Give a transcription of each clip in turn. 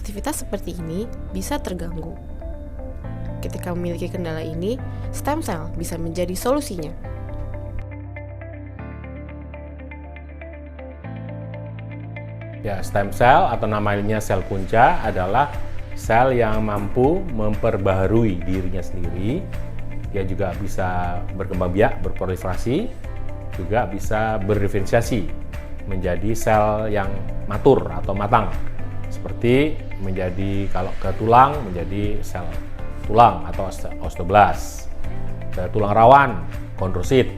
aktivitas seperti ini bisa terganggu. Ketika memiliki kendala ini, stem cell bisa menjadi solusinya. Ya, stem cell atau namanya sel punca adalah sel yang mampu memperbaharui dirinya sendiri. Dia juga bisa berkembang biak, berproliferasi, juga bisa berdiferensiasi menjadi sel yang matur atau matang. Seperti menjadi kalau ke tulang menjadi sel tulang atau osteoblast, ke tulang rawan kondrosit,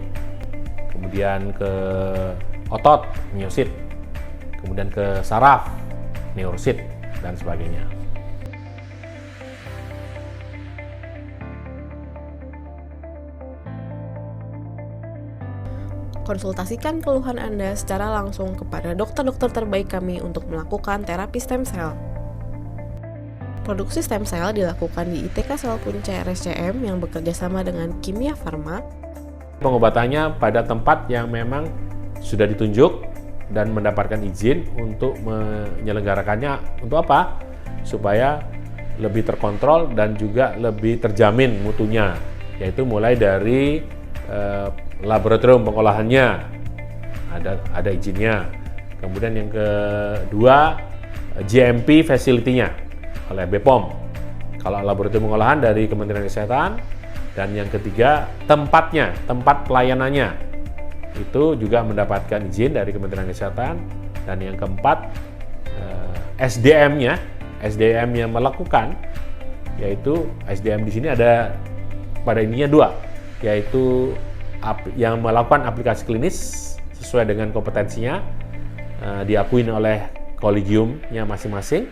kemudian ke otot miosit, kemudian ke saraf neurosit dan sebagainya. Konsultasikan keluhan Anda secara langsung kepada dokter-dokter terbaik kami untuk melakukan terapi stem cell. Produksi stem cell dilakukan di ITK Sel Punca RSCM yang bekerja sama dengan Kimia Farma. Pengobatannya pada tempat yang memang sudah ditunjuk dan mendapatkan izin untuk menyelenggarakannya. Untuk apa? Supaya lebih terkontrol dan juga lebih terjamin mutunya, yaitu mulai dari laboratorium pengolahannya ada izinnya, kemudian yang kedua GMP facility-nya oleh BPOM, kalau laboratorium pengolahan dari Kementerian Kesehatan, dan yang ketiga tempat pelayanannya itu juga mendapatkan izin dari Kementerian Kesehatan, dan yang keempat SDM yang melakukan, yaitu SDM di sini ada pada ininya dua, yaitu yang melakukan aplikasi klinis sesuai dengan kompetensinya, diakui oleh kolegiumnya masing-masing.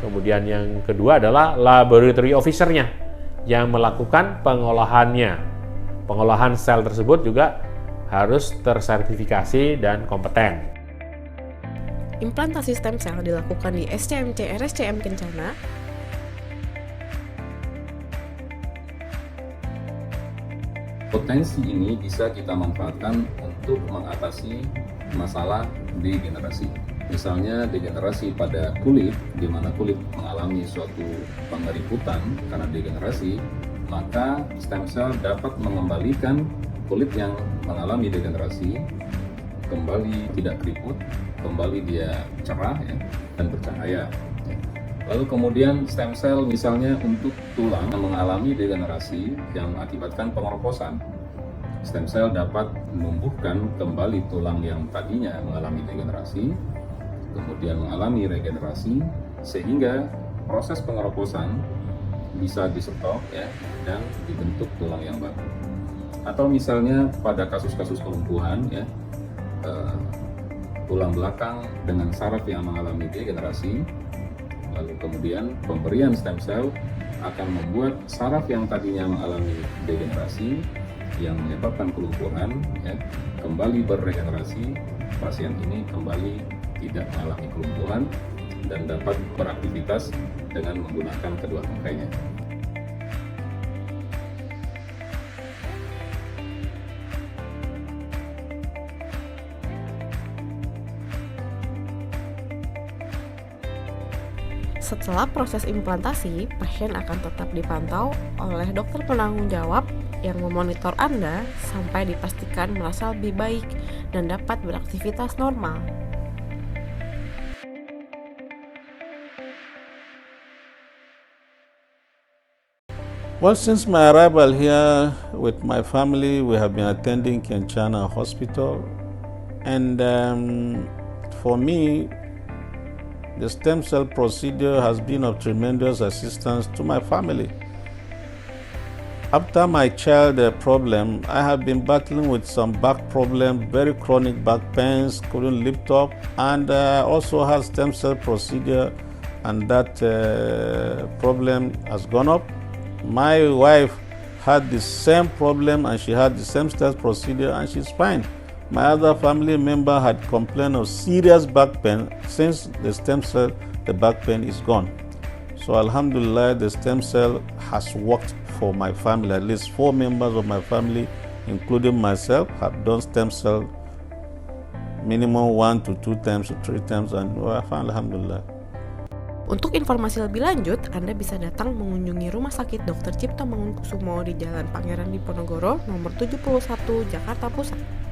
Kemudian yang kedua adalah laboratory officer-nya yang melakukan pengolahannya. Pengolahan sel tersebut juga harus tersertifikasi dan kompeten. Implantasi stem cell dilakukan di SCMC RSCM Kencana. Potensi ini bisa kita manfaatkan untuk mengatasi masalah degenerasi. Misalnya degenerasi pada kulit, di mana kulit mengalami suatu pengeriputan karena degenerasi, maka stem cell dapat mengembalikan kulit yang mengalami degenerasi kembali tidak keriput, kembali dia cerah ya, dan bercahaya. Lalu kemudian stem cell misalnya untuk tulang yang mengalami degenerasi yang mengakibatkan pengeroposan, stem cell dapat menumbuhkan kembali tulang yang tadinya mengalami degenerasi, kemudian mengalami regenerasi, sehingga proses pengeroposan bisa di-stop ya, dan dibentuk tulang yang baru. Atau misalnya pada kasus-kasus kelumpuhan ya, tulang belakang dengan saraf yang mengalami degenerasi, lalu kemudian pemberian stem cell akan membuat saraf yang tadinya mengalami degenerasi yang menyebabkan kelumpuhan ya, kembali berregenerasi, pasien ini kembali tidak mengalami kelumpuhan dan dapat beraktivitas dengan menggunakan kedua tangkainya. Setelah proses implantasi, pasien akan tetap dipantau oleh dokter penanggung jawab yang memonitor Anda sampai dipastikan merasa lebih baik dan dapat beraktivitas normal. Well, since my arrival here with my family, we have been attending Kencana Hospital, and for me, the stem cell procedure has been of tremendous assistance to my family. After my child problem, I have been battling with some back problem, very chronic back pains, couldn't lift up, and also had stem cell procedure, and that problem has gone up. My wife had the same problem and she had the same stem procedure and she's fine. My other family member had complained of serious back pain. Since the stem cell, the back pain is gone. So Alhamdulillah, the stem cell has worked for my family. At least 4 members of my family, including myself, have done stem cell minimum 1 to 2 times or 3 times, and well, Alhamdulillah. Untuk informasi lebih lanjut, Anda bisa datang mengunjungi Rumah Sakit Dr. Cipto Mangunkusumo di Jalan Pangeran Diponegoro, nomor 71, Jakarta Pusat.